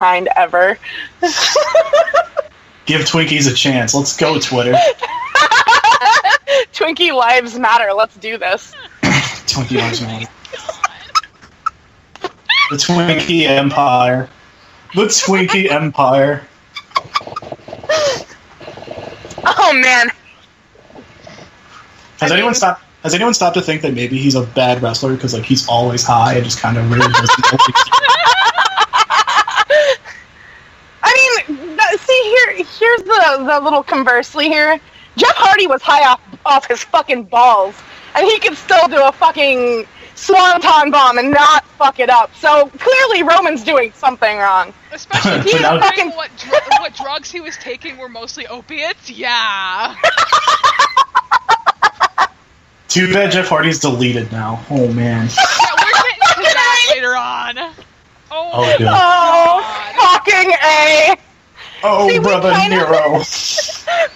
kind ever. Give Twinkies a chance. Let's go, Twitter. Twinkie lives matter. Let's do this. Twinkie lives matter. The Twinkie Empire. The Twinkie Empire. Oh man. Has anyone stopped to think that maybe he's a bad wrestler because like he's always high and just kind of really doesn't I mean, here's the little conversely here. Jeff Hardy was high off his fucking balls, and he could still do a fucking swanton bomb and not fuck it up. So clearly Roman's doing something wrong. Especially considering what drugs he was taking were mostly opiates. Yeah. Too bad Jeff Hardy's deleted now. Oh man. Yeah, we're getting to that later on. Oh, good. Fucking A. Oh, See, brother Nero.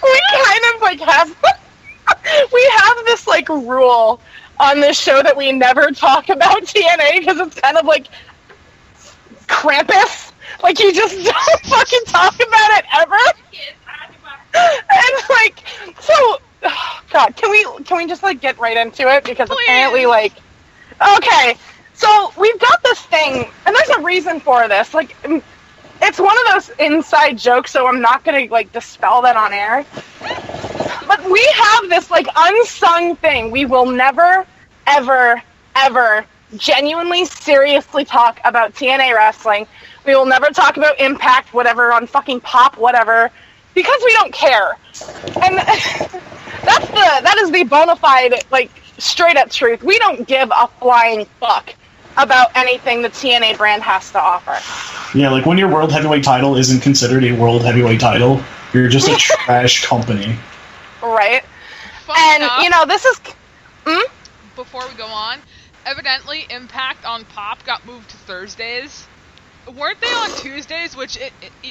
We kind of like have this like rule on this show that we never talk about TNA because it's kind of like Krampus. Like you just don't fucking talk about it ever. And like, so, oh God, can we just like get right into it? Because apparently, like, okay, so we've got this thing, and there's a reason for this. Like, it's one of those inside jokes, so I'm not gonna like dispel that on air. But we have this like unsung thing. We will never, ever, ever genuinely, seriously talk about TNA wrestling. We will never talk about Impact, whatever, on fucking Pop, whatever, because we don't care. And that is the bona fide, like, straight up truth. We don't give a flying fuck about anything the TNA brand has to offer. Yeah, like when your world heavyweight title isn't considered a world heavyweight title, you're just a trash company. Right. Funny enough, you know, this is... Before we go on, evidently Impact on Pop got moved to Thursdays. Weren't they on Tuesdays, which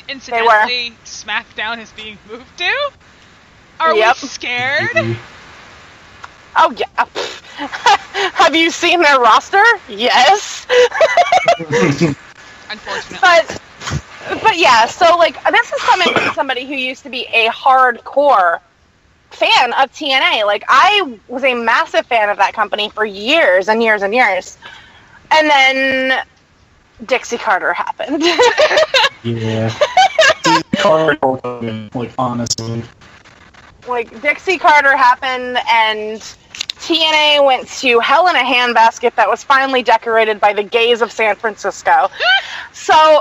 incidentally SmackDown is being moved to? Are we scared? Oh, yeah. Have you seen their roster? Yes. Unfortunately. But yeah, so, like, this is coming from somebody who used to be a hardcore fan of TNA. Like, I was a massive fan of that company for years and years and years. And then Dixie Carter happened. Yeah. Dixie Carter, like, honestly. Like, Dixie Carter happened, and TNA went to hell in a handbasket that was finally decorated by the gays of San Francisco. So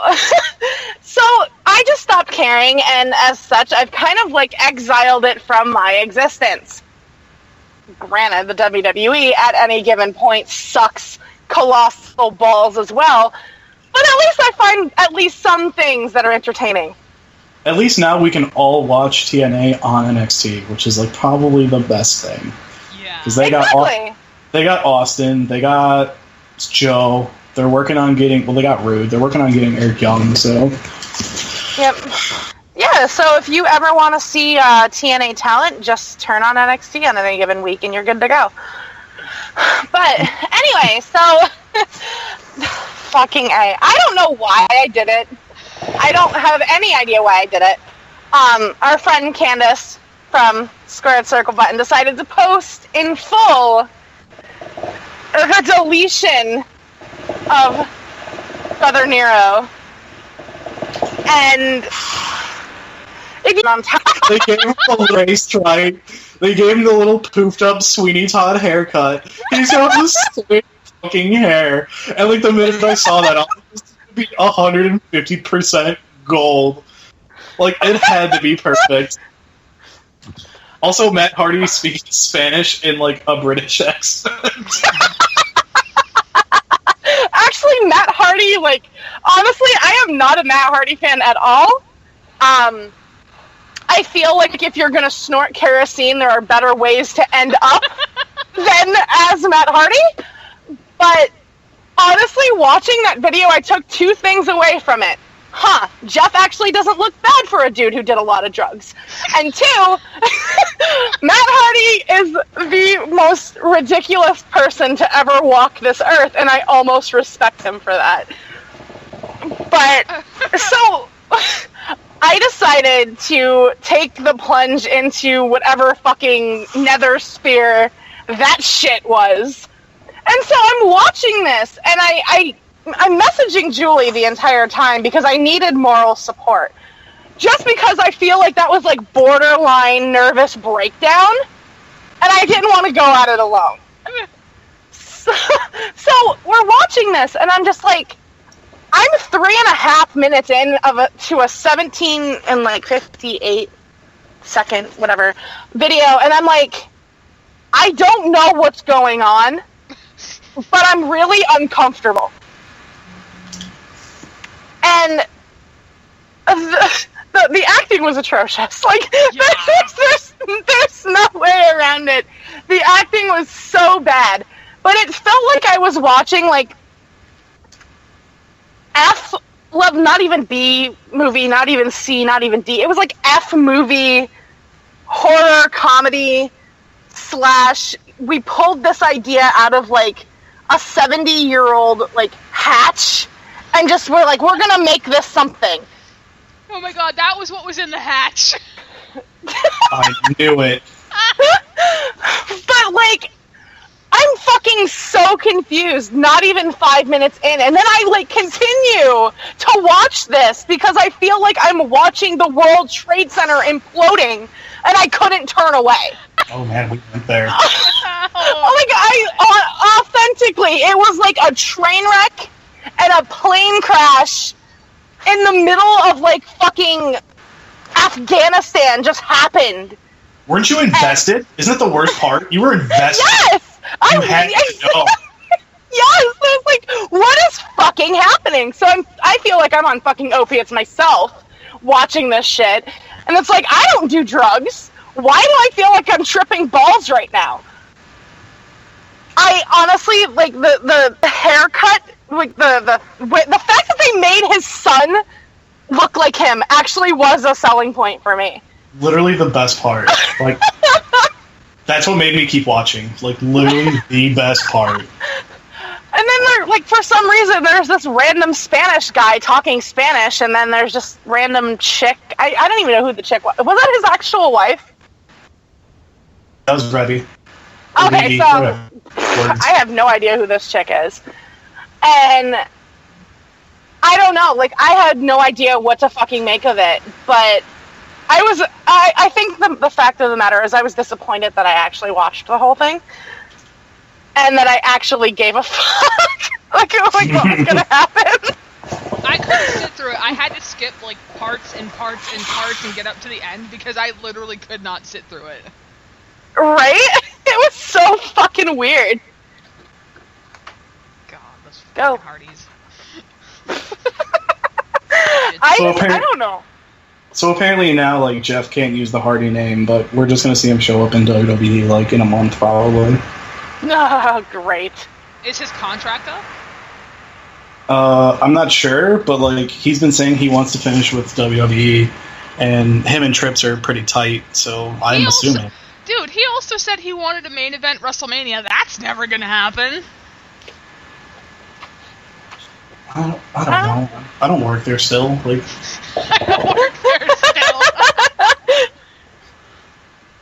I just stopped caring, and as such, I've kind of, like, exiled it from my existence. Granted, the WWE at any given point sucks colossal balls as well, but at least I find at least some things that are entertaining. At least now we can all watch TNA on NXT, which is like probably the best thing. Yeah. Because they got Austin, they got Joe. They're working on getting they got Rude. They're working on getting Eric Young. So. Yep. Yeah. So if you ever want to see TNA talent, just turn on NXT on any given week, and you're good to go. But anyway, so fucking A. I don't know why I did it. I don't have any idea why I did it. Our friend Candace from Squared Circle Button decided to post in full the deletion of Brother Nero. And they gave him the race trike. They gave him the little poofed up Sweeney Todd haircut. He's got this slick fucking hair. And like the minute I saw that, I was to be 150% gold. Like it had to be perfect. Also, Matt Hardy speaks Spanish in like a British accent. Actually, Matt Hardy, like, honestly, I am not a Matt Hardy fan at all. I feel like if you're going to snort kerosene, there are better ways to end up than as Matt Hardy. But honestly, watching that video, I took two things away from it. Jeff actually doesn't look bad for a dude who did a lot of drugs. And two, Matt Hardy is the most ridiculous person to ever walk this earth, and I almost respect him for that. But, so, I decided to take the plunge into whatever fucking nether sphere that shit was. And so I'm watching this, and I'm messaging Julie the entire time because I needed moral support. Just because I feel like that was like borderline nervous breakdown, and I didn't want to go at it alone. So we're watching this, and I'm just like, I'm 3.5 minutes in to a 17 and like 58 second whatever video, and I'm like, I don't know what's going on, but I'm really uncomfortable. And the acting was atrocious. Like, there's no way around it. The acting was so bad. But it felt like I was watching, like, not even B movie, not even C, not even D. It was like F movie, horror, comedy, / we pulled this idea out of, like, a 70-year-old, like, hatch, and just we're like, we're gonna make this something. Oh my god, that was what was in the hatch. I knew it. But, like, I'm fucking so confused, not even 5 minutes in, and then I, like, continue to watch this because I feel like I'm watching the World Trade Center imploding, and I couldn't turn away. Oh man, we went there. Authentically, it was like a train wreck and a plane crash in the middle of, like, fucking Afghanistan just happened. Weren't you invested? Isn't that the worst part? You were invested. Yes! You had to know. Yes! It's like, what is fucking happening? So I feel like I'm on fucking opiates myself watching this shit. And it's like, I don't do drugs. Why do I feel like I'm tripping balls right now? I honestly, like, the haircut, like, the fact that they made his son look like him actually was a selling point for me. Literally the best part. Like, that's what made me keep watching. Like, literally the best part. And then, there, like, for some reason, there's this random Spanish guy talking Spanish, and then there's just random chick. I don't even know who the chick was. Was that his actual wife? That was Rebby. Okay, so I have no idea who this chick is. And I don't know, like, I had no idea what to fucking make of it, but I think the fact of the matter is I was disappointed that I actually watched the whole thing, and that I actually gave a fuck, like, what was gonna happen. I couldn't sit through it. I had to skip, like, parts and get up to the end, because I literally could not sit through it. Right? It was so fucking weird. God, those Go. fucking Hardys. I don't know. So apparently now, like, Jeff can't use the Hardy name, but we're just gonna see him show up in WWE, like, in a month, probably. Oh, great. Is his contract up? I'm not sure, but, like, he's been saying he wants to finish with WWE, and him and Trips are pretty tight, so I'm assuming. Dude, he also said he wanted a main event WrestleMania. That's never gonna happen. I don't know. I don't work there still. Like, I don't work there still.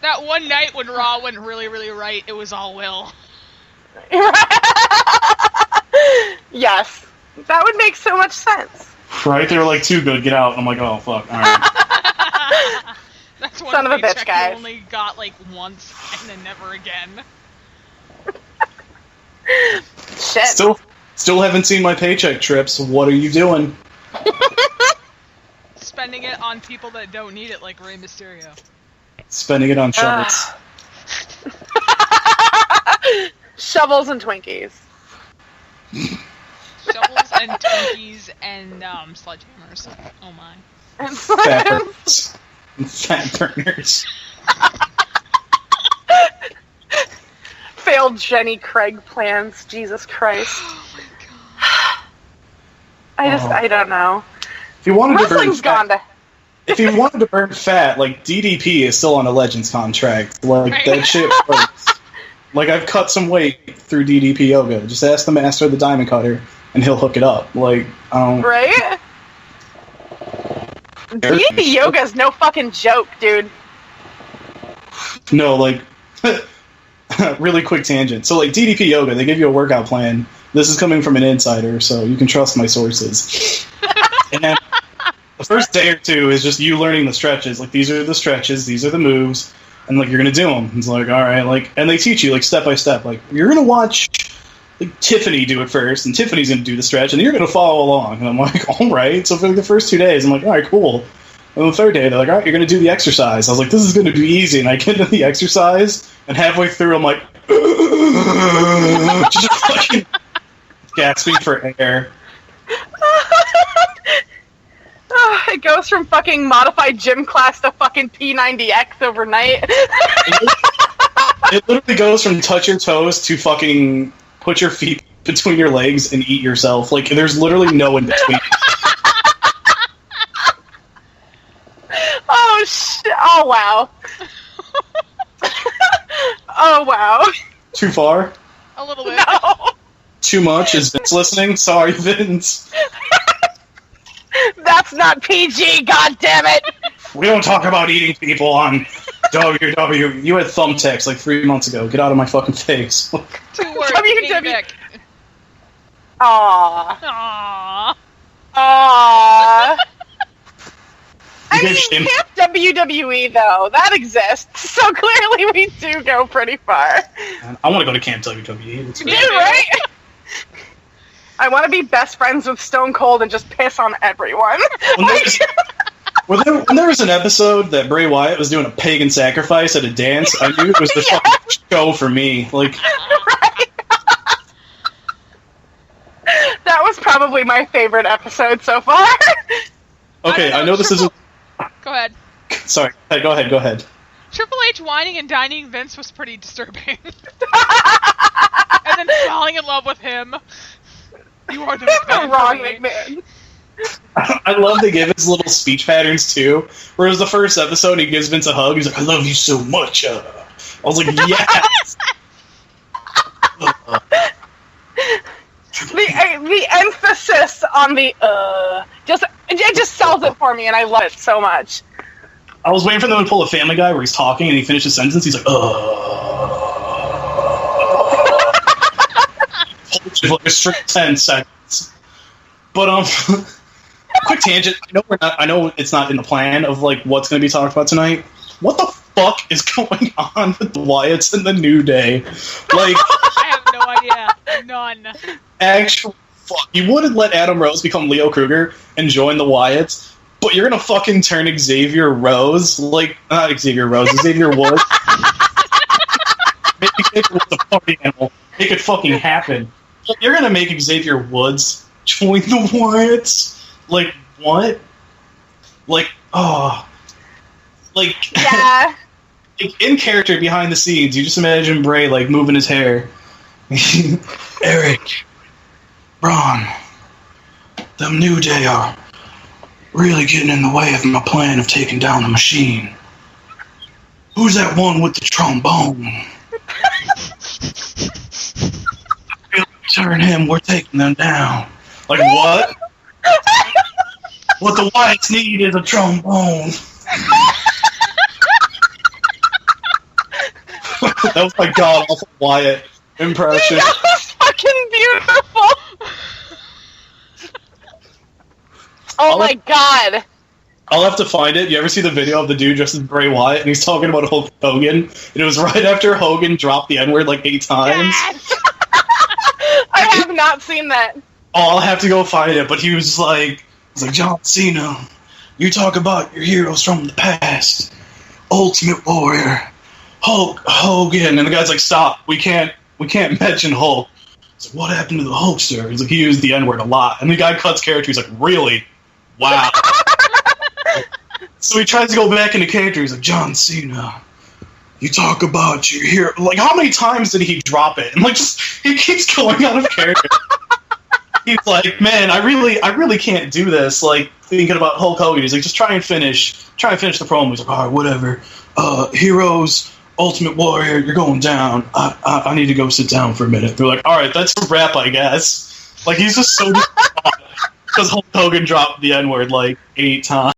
That one night when Raw went really, really right, it was all Will. Yes. That would make so much sense. Right? They were like, too good, get out. I'm like, oh, fuck, alright. That's one Son of a bitch, guys. You only got, like, once, and then never again. Shit. Still haven't seen my paycheck, Trips. What are you doing? Spending it on people that don't need it, like Rey Mysterio. Spending it on shovels. Shovels and Twinkies. Shovels and Twinkies and sledgehammers. Oh my. Fat burners. Fat burners. Failed Jenny Craig plans. Jesus Christ. Oh my god. I don't know. If you wanted Wrestling's to burn gone to... If you wanted to burn fat, like, DDP is still on a Legends contract. Like, Right. that shit works. Like, I've cut some weight through DDP yoga. Just ask the master of the diamond cutter. and he'll hook it up. Like, right? DDP yoga is no fucking joke, dude. No, like, really quick tangent. So, like, DDP yoga, they give you a workout plan. This is coming from an insider, so you can trust my sources. And then the first day or two is just you learning the stretches. Like, these are the stretches, these are the moves, and, like, you're gonna do them. It's like, all right, like, and they teach you, like, step by step. Like, you're gonna watch, like, Tiffany do it first, and Tiffany's gonna do the stretch, and then you're gonna follow along. And I'm like, all right. So for like, the first 2 days, I'm like, all right, cool. And the third day, they're like, all right, you're gonna do the exercise. I was like, this is gonna be easy. And I get into the exercise, and halfway through, I'm like, just fucking gasping for air. It goes from fucking modified gym class to fucking P90X overnight. It literally goes from touch your toes to fucking put your feet between your legs and eat yourself. Like, there's literally no in between. Oh, wow. Oh, wow. Too far? A little bit. No. Too much? Is Vince listening? Sorry, Vince. That's not PG, goddammit! We don't talk about eating people on WW. You had thumbtacks like 3 months ago. Get out of my fucking face. 2 words. WW. Aww. Aww. Aww. I You mean, Camp WWE, though, that exists, so clearly we do go pretty far. I want to go to Camp WWE. It's Dude, right? I want to be best friends with Stone Cold and just piss on everyone. When there was an episode that Bray Wyatt was doing a pagan sacrifice at a dance, I knew it was the fucking show for me. Like, Right? That was probably my favorite episode so far. okay, I know this isn't... Go ahead. Sorry, go ahead. Triple H whining and dining Vince was pretty disturbing. And then falling in love with him. You are the McMahon. Wrong McMahon. I love they give his little speech patterns, too. Whereas the first episode, he gives Vince a hug. He's like, I love you so much. I was like, yes! The emphasis on the it just sells it for me, and I love it so much. I was waiting for them to pull a Family Guy where he's talking and he finishes a sentence. He's like, for like a strict 10 seconds. But quick tangent. I know it's not in the plan of like what's going to be talked about tonight. What the fuck is going on with the Wyatts and the New Day? Like, I have no idea. None. Actual fuck. You wouldn't let Adam Rose become Leo Kruger and join the Wyatts, but you're gonna fucking turn Xavier Rose, like, not Xavier Rose, Xavier Woods. Make Xavier Woods a party animal. Make it fucking happen. You're gonna make Xavier Woods join the Wyatts? Like, what? Like, oh. Like, Yeah. like, in character behind the scenes, you just imagine Bray, like, moving his hair. Eric, Braun, them New Day are really getting in the way of my plan of taking down the Machine. Who's that one with the trombone? Turn him, we're taking them down. Like, what? What the Wyatts need is a trombone. That was my god awful Wyatt impression. That was fucking beautiful. Oh my god. I'll have to find it. You ever see the video of the dude dressed as Bray Wyatt and he's talking about Hulk Hogan? And it was right after Hogan dropped the N-word like 8 times. Yes. I have not seen that. Oh, I'll have to go find it. But he was like, John Cena, you talk about your heroes from the past. Ultimate Warrior, Hulk Hogan. And the guy's like, stop. We can't mention Hulk. He's like, what happened to the Hulkster? He's like, he used the N-word a lot. And the guy cuts character. He's like, really? Wow. So he tries to go back into character. He's like, John Cena, you talk about your hero. Like, how many times did he drop it? And like, just he keeps going out of character. He's like, man, I really can't do this. Like, thinking about Hulk Hogan. He's like, just try and finish the promo. He's like, all right, whatever. Heroes, Ultimate Warrior, you're going down. I need to go sit down for a minute. They're like, all right, that's a wrap, I guess. Like, he's just so because Hulk Hogan dropped the N-word like 8 times.